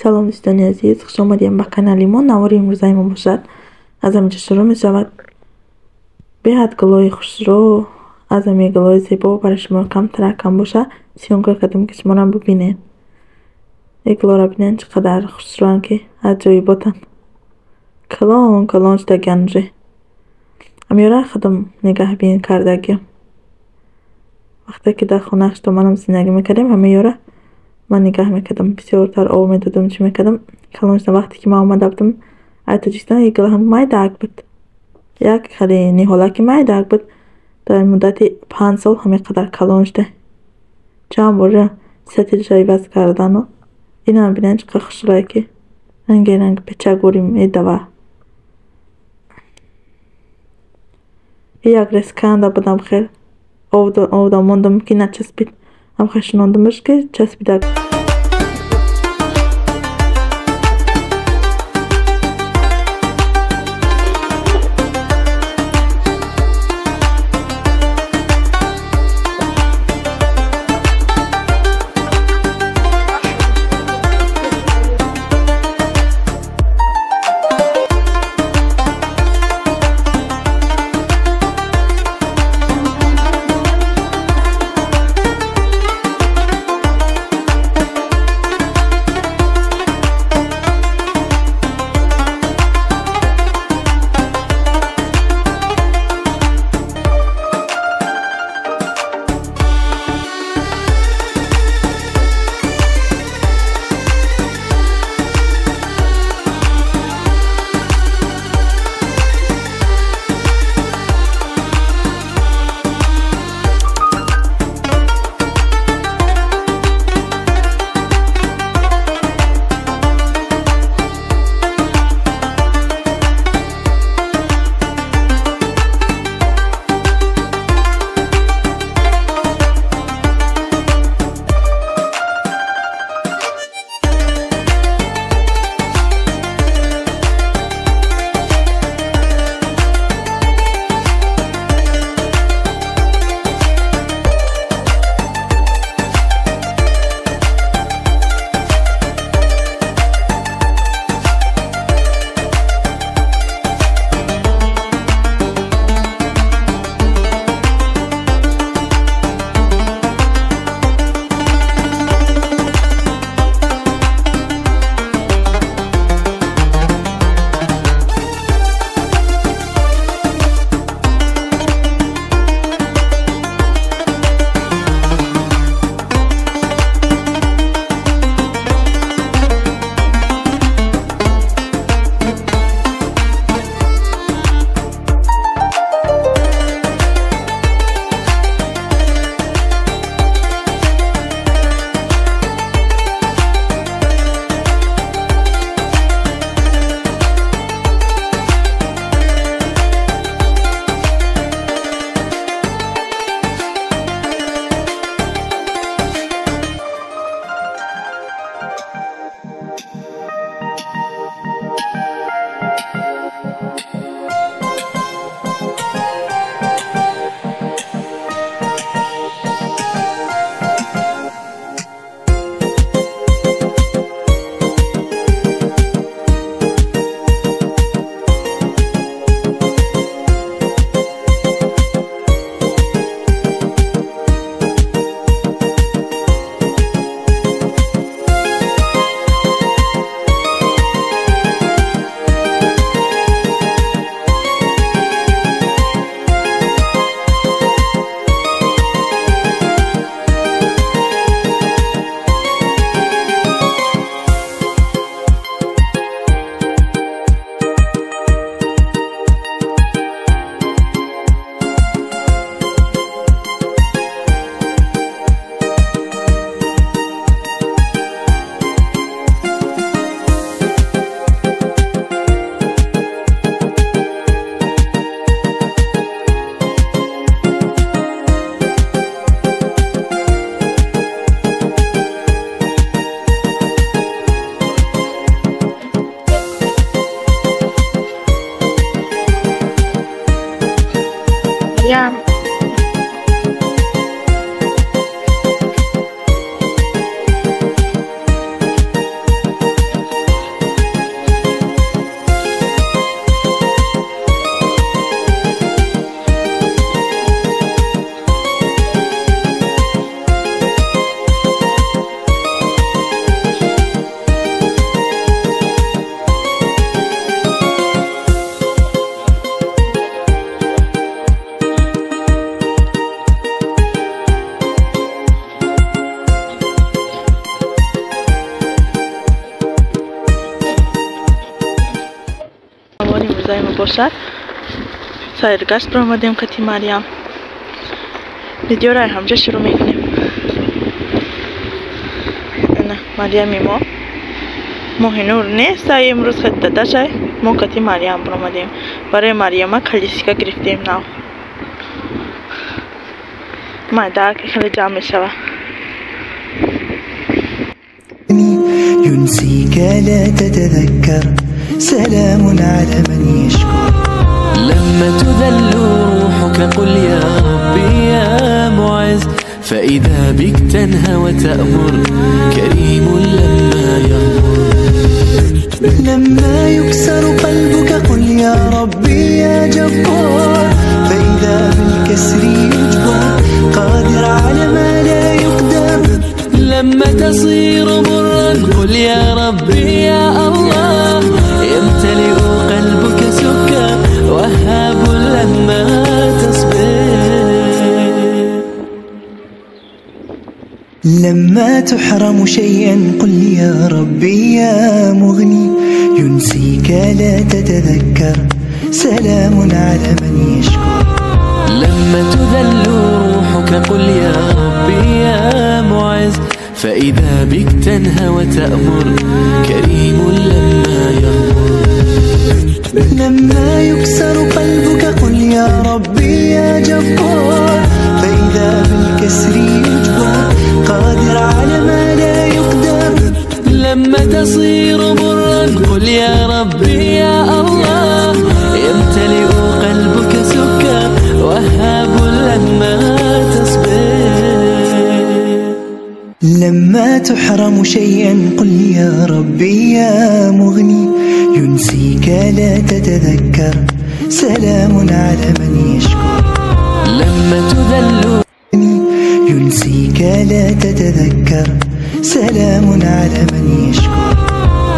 سلام دوستان عزیز، خوش آمدیم به کانال ما. نواری امروزی ما باشد از همینجا شروع می شود. بهت گلای خوشرو از همین گلای زیبا برای شما کم ترکم باشه. سیانگاه کردم که شما را ببینین. این گلا را ببینین چقدر خوشروان که از جایی باتن کلان کلان شده گنجه. امیاره خودم نگاه بین کردگیم وقتی که در خونه شده منم زندگی میکردیم. همیاره من نگاه میکردم بسیارتر آب میدادم چی میکردم کلان شده. وقتی که من آمده بودم اتجیستان یک گله هم مایدک بود، یک خیلی نیحالکی مایدک بود. در مدت 5 سال همین قدر کلان شده. چند بار ستیل جایی بس کردن و این هم بینن چقدر خوشرای که رنگ رنگ پچه گوریم ایده و یک رسکنده بودم خیلی آو دا موندم که نچسبید هم خشناندمش که چسبیده. زي ما باشد سایرگشت رو آمدیم قطی مریم. ویدیو را همجا شروع میکنیم. نه مریم ما هنور نیست. امروز خیلی داده شد ما قطی مریم رو آمدیم. برای مریم کلیسیکا گرفتیم نو مایده که خیلی جمع می شود. ينسيك لا تتذكر سلام على من يشكر. لما تذل روحك قل يا ربي يا معز، فإذا بك تنهى وتأمر كريم لما يغفر. لما يكسر قلبك قل يا ربي يا جبار، فإذا بالكسر يجبر قادر على ما لا يقدر. لما تصير مرا قل يا ربي يا الله، يمتلئ قلبك سكر وهاب لما تصبر. لما تحرم شيئا قل يا ربي يا مغني، ينسيك لا تتذكر سلام على من يشكر. لما تذل روحك قل يا ربي يا معز، فإذا بك تنهى وتأمر كريم لما يغفر. لما يكسر قلبك قل يا ربي يا جبار، فإذا بالكسر يجبر قادر على ما لا يقدر. لما تصير مرا قل يا ربي يا الله، يمتلئ قلبك سكر وهاب لما تصبر. لما تحرم شيئا قل يا ربي يا مغني، ينسيك لا تتذكر سلام على من يشكر. لما تذل ينسيك لا تتذكر سلام على من يشكر.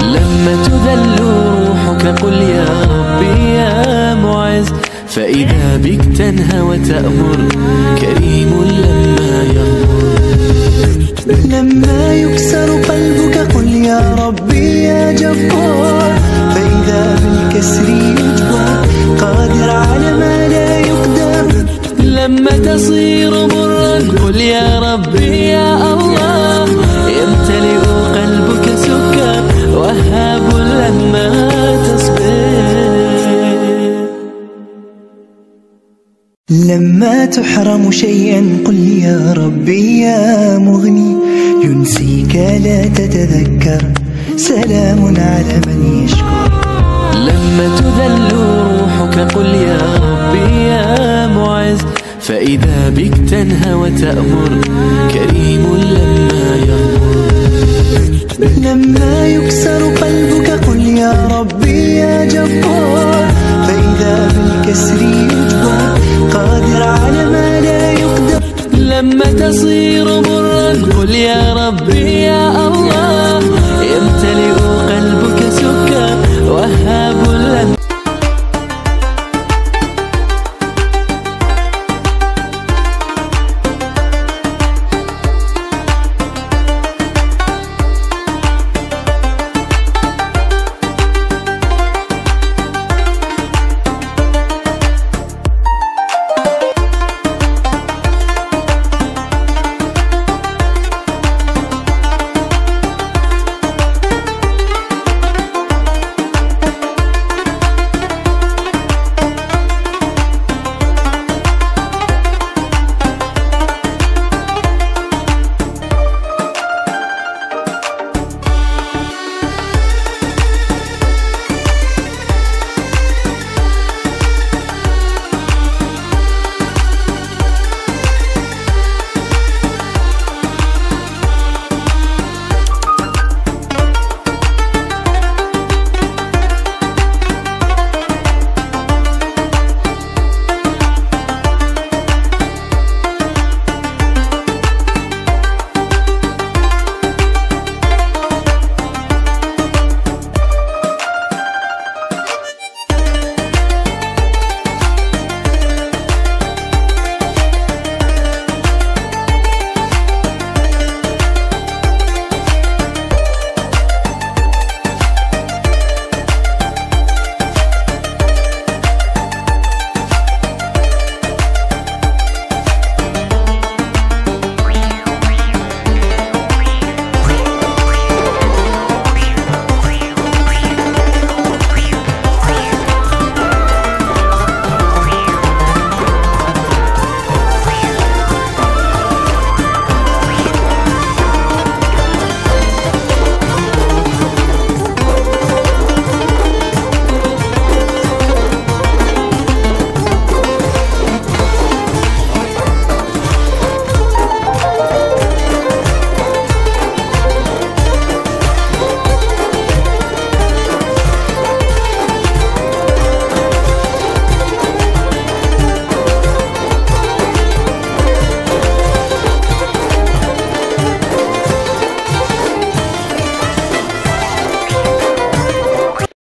لما تذل روحك قل يا ربي يا معز، فإذا بك تنهى وتأمر كريم لما يغفر. لما يكسر قلبك قل يا ربي يا جبار، فإذا بالكسر يجبر قادر على ما لا يقدر. لما تصير مرا قل يا ربي يا الله، يمتلئ قلبك سكر وهاب لما تصبر. لما تحرم شيئا قل يا ربي يا مغني، ينسيك لا تتذكر سلام على من يشكر. لما تذل روحك قل يا ربي يا معز، فإذا بك تنهى وتأمر كريم لما يغفر. لما يكسر قلبك قل يا ربي يا جبار، فإذا بالكسر يجبر قادر على ما لا يقدر. لما تصير مرا قل يا ربي